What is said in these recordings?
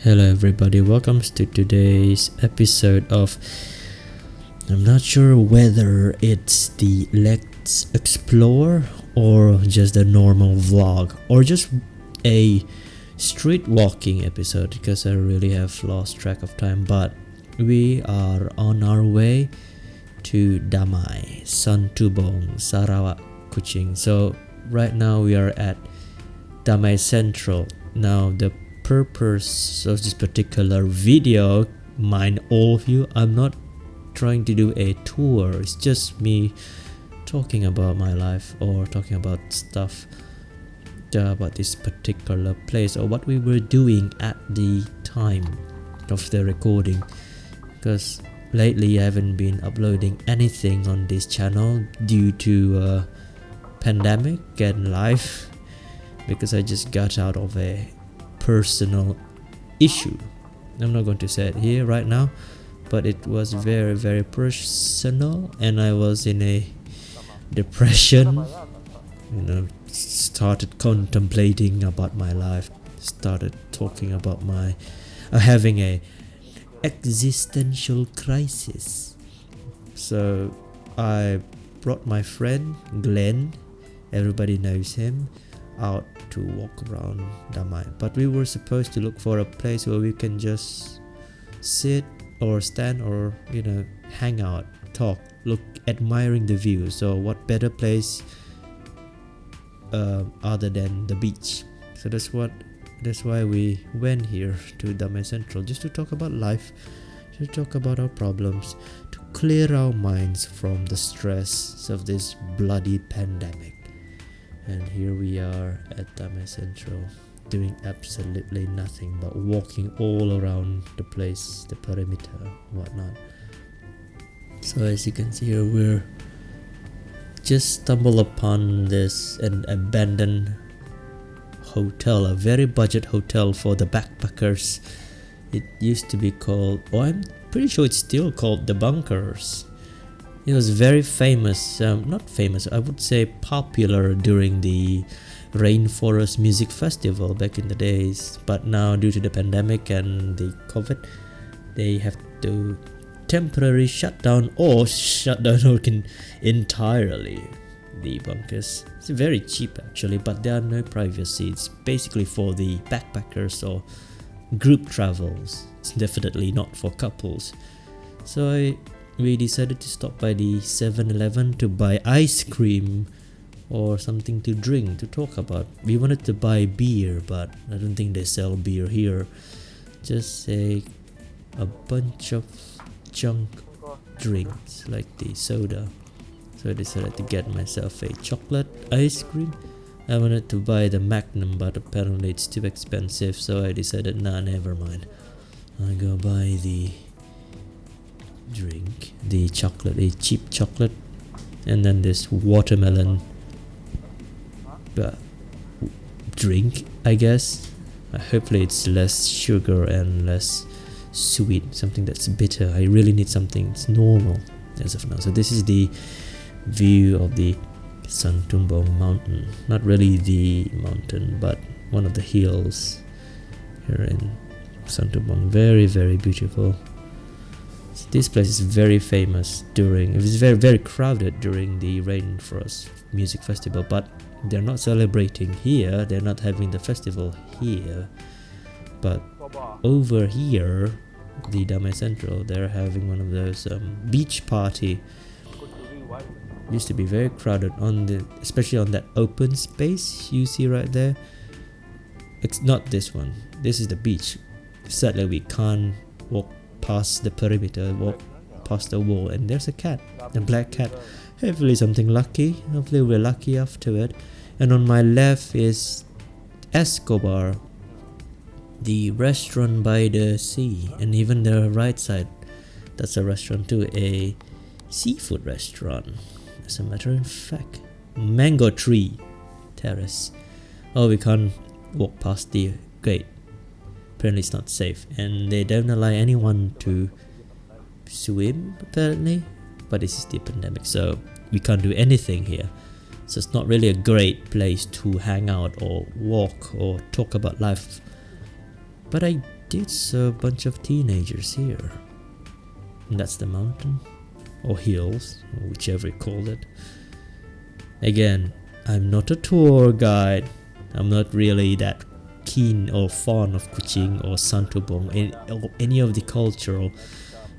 Hello everybody, welcome to today's episode of, I'm not sure whether it's the Let's Explore or just a normal vlog or just a street walking episode because I really have lost track of time, but we are on our way to Damai, Santubong, Sarawak, Kuching. So right now we are at Damai Central. Now the purpose of this particular video, mind all of you, I'm not trying to do a tour, it's just me talking about my life or talking about stuff about this particular place or what we were doing at the time of the recording, because lately I haven't been uploading anything on this channel due to pandemic and life, because I just got out of a personal issue. I'm not going to say it here right now, but it was very personal, and I was in a depression. Started contemplating about my life, started talking about my having a existential crisis. So I brought my friend Glenn, everybody knows him, out to walk around Damai, but we were supposed to look for a place where we can just sit or stand or hang out, talk, look, admiring the view. So what better place other than the beach? So that's why we went here to Damai Central, just to talk about life, to talk about our problems, to clear our minds from the stress of this bloody pandemic. And here we are at Damai Central, doing absolutely nothing but walking all around the place, the perimeter, whatnot. So as you can see here, we're just stumbled upon this an abandoned hotel, a very budget hotel for the backpackers. It used to be called, I'm pretty sure it's still called the Bunkers. It was very famous, not famous, I would say popular during the Rainforest Music Festival back in the days. But now, due to the pandemic and the COVID, they have to temporarily shut down entirely the bunkers. It's very cheap actually, but there are no privacy. It's basically for the backpackers or group travels. It's definitely not for couples. So we decided to stop by the 7-Eleven to buy ice cream or something to drink, to talk about. We wanted to buy beer, but I don't think they sell beer here. Just a bunch of junk drinks like the soda. So I decided to get myself a chocolate ice cream. I wanted to buy the Magnum, but apparently it's too expensive, so I decided, never mind. I go buy the drink, the chocolate, a cheap chocolate, and then this watermelon drink, I guess. Hopefully it's less sugar and less sweet, something that's bitter. I really need something that's normal as of now. So this is the view of the Santubong mountain, not really the mountain but one of the hills here in Santubong. Very beautiful. This place is very famous it was very crowded during the Rainforest Music Festival, but they're not celebrating here, they're not having the festival here. But over here, the Damai Central, they're having one of those beach party. Used to be very crowded especially on that open space you see right there. It's not this one, this is the beach. Sadly we can't walk past the perimeter, walk past the wall, and there's a cat, a black cat. Hopefully something lucky, hopefully we're lucky after it. And on my left is Escobar, the restaurant by the sea, and even the right side, that's a restaurant too, a seafood restaurant. As a matter of fact, Mango Tree Terrace. We can't walk past the gate. Apparently it's not safe, and they don't allow anyone to swim apparently, but this is the pandemic, so we can't do anything here. So it's not really a great place to hang out or walk or talk about life. But I it's a bunch of teenagers here. And that's the mountain, or hills, or whichever you call it. Again, I'm not a tour guide. I'm not really that keen or fond of Kuching or Santubong or any of the cultural.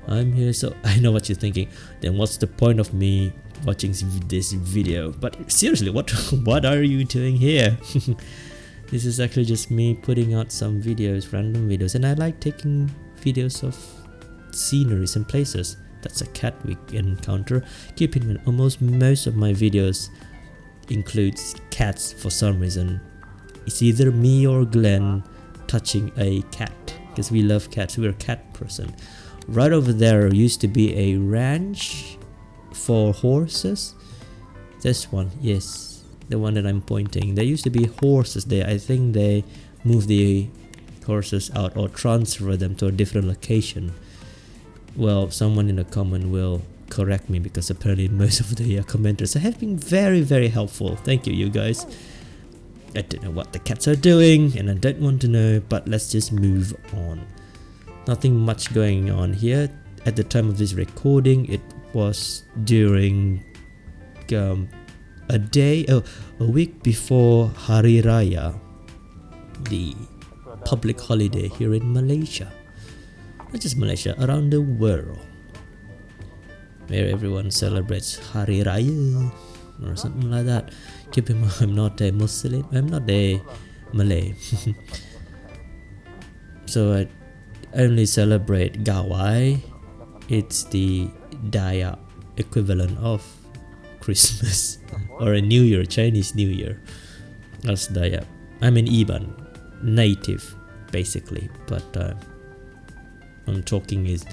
I'm here, so I know what you're thinking. Then what's the point of me watching this video? But seriously, what are you doing here? This is actually just me putting out some videos, random videos, and I like taking videos of sceneries and places. That's a cat we encounter. Keep in mind, almost most of my videos includes cats for some reason. It's either me or Glenn touching a cat, because we love cats. We're a cat person. Right over there used to be a ranch for horses. This one, yes, the one that I'm pointing. There used to be horses there. I think they moved the horses out or transfer them to a different location. Well, someone in the comment will correct me, because apparently most of the commenters have been very, very helpful. Thank you, you guys. I don't know what the cats are doing, and I don't want to know, but let's just move on. Nothing much going on here. At the time of this recording, it was during a week before Hari Raya, the public holiday here in Malaysia. Not just Malaysia, around the world, where everyone celebrates Hari Raya or something like that. Keep in mind, I'm not a Muslim, I'm not a Malay. So I only celebrate Gawai. It's the Dayak equivalent of Christmas or a New Year, Chinese New Year. That's Dayak. I'm an Iban, native basically, but I'm talking is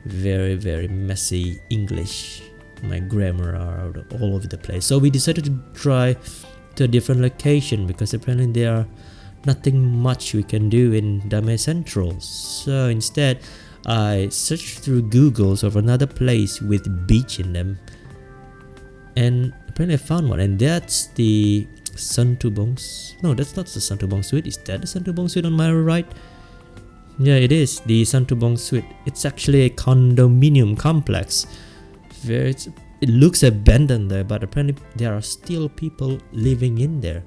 very, very messy English. My grammar are all over the place. So we decided to try to a different location, because apparently there are nothing much we can do in Damai Central. So instead, I searched through Google's of another place with beach in them, and apparently I found one, and that's the Santubong. No, that's not the Santubong Suite. Is that the Santubong Suite on my right? Yeah, it is the Santubong Suite. It's actually a condominium complex. It looks abandoned there, but apparently there are still people living in there.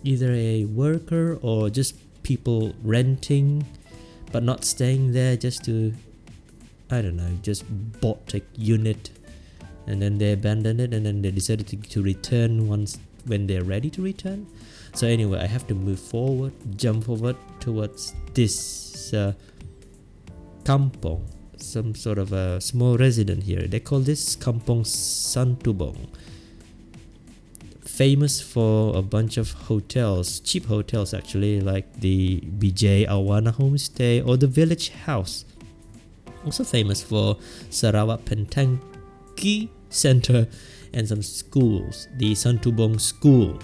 Either a worker or just people renting, but not staying there, just to, I don't know, just bought a unit and then they abandoned it, and then they decided to return when they're ready to return. So anyway, I have to jump forward towards this kampong, some sort of a small residence here. They call this Kampong Santubong. Famous for a bunch of hotels, cheap hotels actually, like the BJ Awana Homestay or the Village House. Also famous for Sarawak Pentanki Center and some schools, the Santubong School.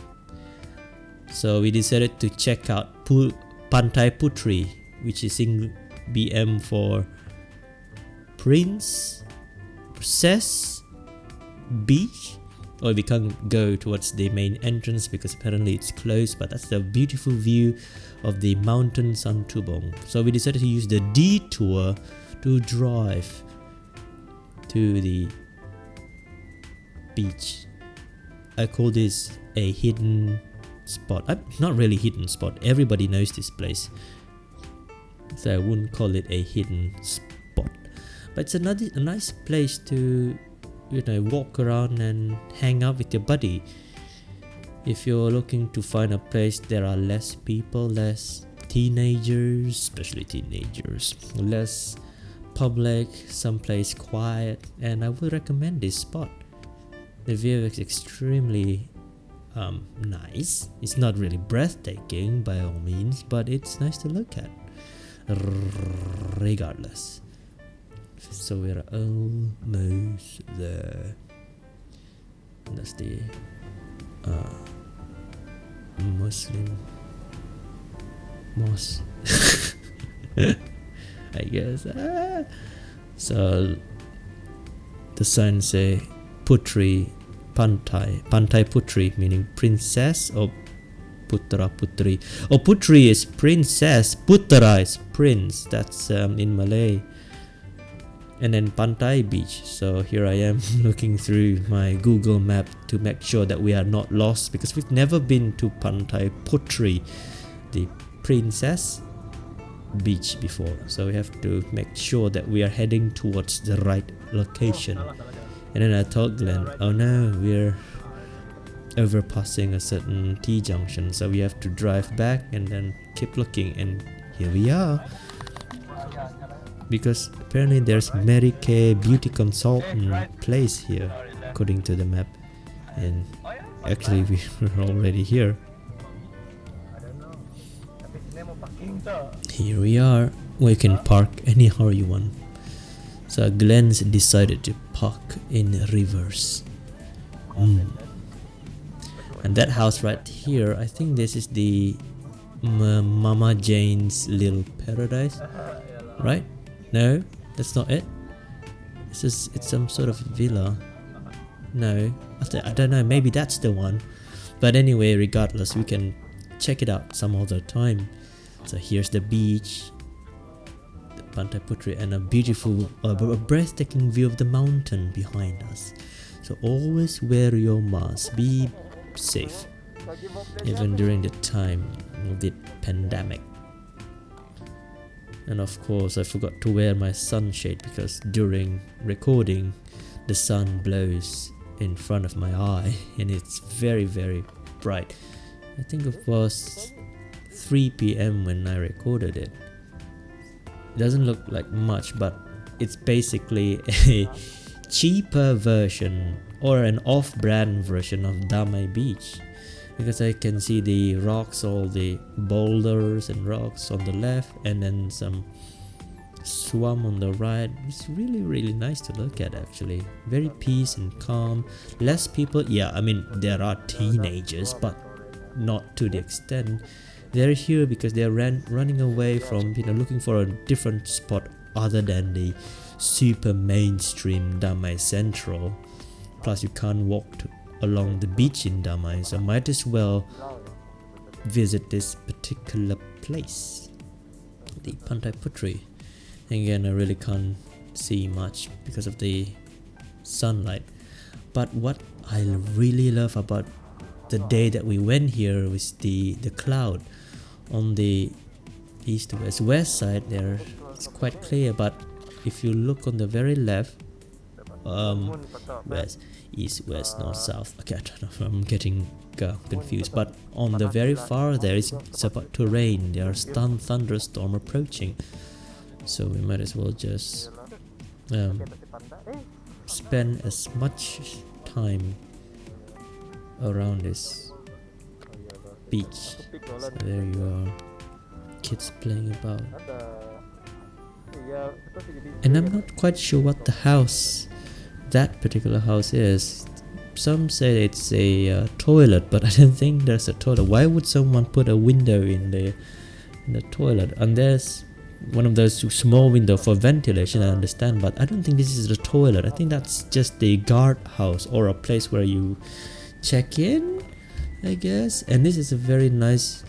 So we decided to check out Pantai Puteri, which is in BM for Princess Beach. Or we can't go towards the main entrance because apparently it's closed, but that's the beautiful view of the mountain Santubong. So we decided to use the detour to drive to the beach. I call this a hidden spot. Not really hidden spot, everybody knows this place, so I wouldn't call it a hidden spot, but it's a nice place to, you know, walk around and hang out with your buddy. If you're looking to find a place there are less people, less teenagers, especially teenagers, less public, someplace quiet, and I would recommend this spot. The view is extremely nice. It's not really breathtaking by all means, but it's nice to look at regardless. So we're almost there. That's the Muslim mosque, I guess. So the sign say Puteri Pantai Puteri, meaning princess, or Putera, Puteri. Oh, Puteri is princess, Putera is prince. That's in Malay. And then Pantai beach. So here I am looking through my Google map to make sure that we are not lost, because we've never been to Pantai Puteri, the princess beach, before. So we have to make sure that we are heading towards the right location. And then I told Glenn, oh no, we're overpassing a certain T junction, so we have to drive back and then keep looking, and here we are. Because apparently there's Mary Kay beauty consultant place here according to the map, and actually we're already here. Here we are. We can park anyhow you want. So Glenn's decided to park in reverse. And that house right here, I think this is the Mama Jane's little paradise, right? No, that's not it. It's some sort of villa. No, I don't know, maybe that's the one. But anyway, regardless, we can check it out some other time. So here's the beach, the Pantai Puteri, and a beautiful, a breathtaking view of the mountain behind us. So always wear your mask, be safe, even during the time of the pandemic. And of course I forgot to wear my sunshade, because during recording the sun blows in front of my eye and it's very bright. I think it was 3 p.m. when I recorded it. It doesn't look like much, but it's basically a cheaper version or an off-brand version of Damai beach, because I can see the rocks, all the boulders and rocks on the left, and then some swamp on the right. It's really nice to look at, actually. Very peace and calm, less people. Yeah, I mean there are teenagers, but not to the extent. They're here because they're running away from, looking for a different spot other than the super mainstream Damai Central. Plus you can't walk along the beach in Damai, so might as well visit this particular place, the Pantai Puteri. Again, I really can't see much because of the sunlight, but what I really love about the day that we went here was the cloud on the east west side. There it's quite clear, but if you look on the very left, west, east, west, north, south. Okay, I don't know if I'm getting confused, but on the very far there it's about to rain. There's thunderstorm approaching, so we might as well just spend as much time around this beach. So there you are, kids playing about, and I'm not quite sure what the house, that particular house is. Some say it's a toilet, but I don't think there's a toilet. Why would someone put a window in the toilet? And there's one of those small windows for ventilation, I understand, but I don't think this is the toilet. I think that's just the guard house or a place where you check in, I guess. And this is a very nice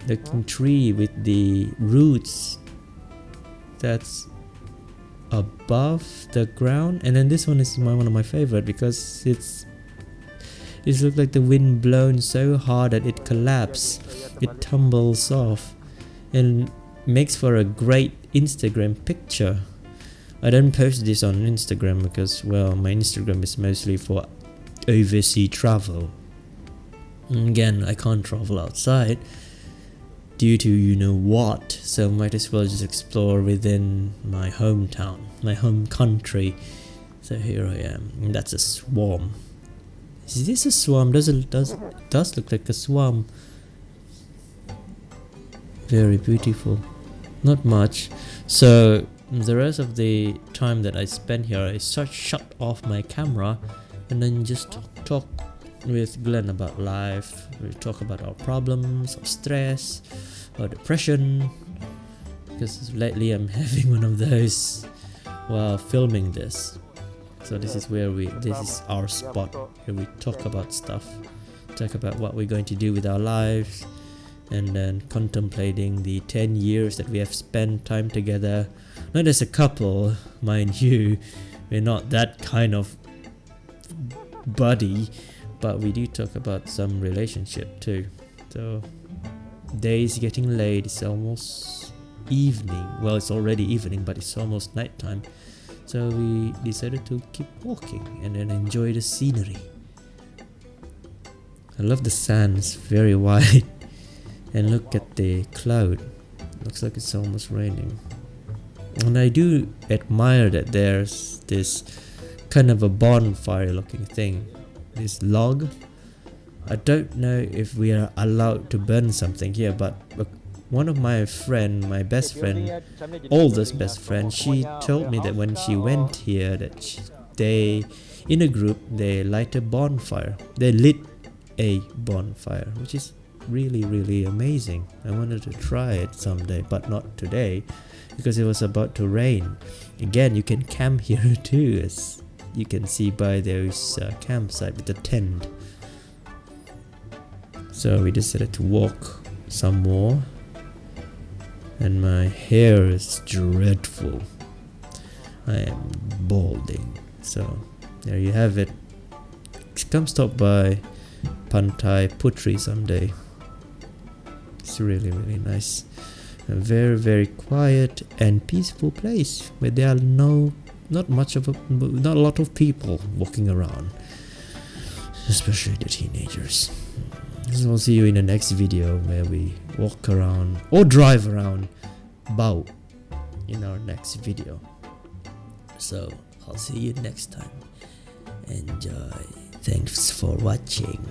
looking tree with the roots that's above the ground. And then this one is one of my favorite, because it looks like the wind blown so hard that it collapses, it tumbles off, and makes for a great Instagram picture. I don't post this on Instagram because, well, my Instagram is mostly for overseas travel. And again, I can't travel outside due to what, so might as well just explore within my hometown, my home country. So here I am, and that's a swamp. Is this a swamp? Does look like a swamp. Very beautiful. Not much. So the rest of the time that I spent here, I shut off my camera and then just talk with Glenn about life. We talk about our problems, our stress, our depression, because lately I'm having one of those while filming this. So this is our spot where we talk about stuff, talk about what we're going to do with our lives, and then contemplating the 10 years that we have spent time together. Not as a couple, mind you, we're not that kind of buddy, but we do talk about some relationship too. So day is getting late, it's almost evening. Well, it's already evening, but it's almost nighttime. So we decided to keep walking and then enjoy the scenery. I love the sand, it's very wide. And look at the cloud, looks like it's almost raining. And I do admire that there's this kind of a bonfire looking thing, this log. I don't know if we are allowed to burn something here, but one of my friend, my best friend, oldest best friend, she told me that when she went here that they, in a group, they light a bonfire. They lit a bonfire, which is really amazing. I wanted to try it someday, but not today because it was about to rain. Again, you can camp here too, as you can see by those campsite with the tent. So we decided to walk some more, and my hair is dreadful. I am balding. So there you have it. Come stop by Pantai, Puteri someday. It's really nice. A very quiet and peaceful place where there are not a lot of people walking around, especially the teenagers. So I'll see you in the next video where we walk around or drive around Bau in our next video. So I'll see you next time. Enjoy. Thanks for watching.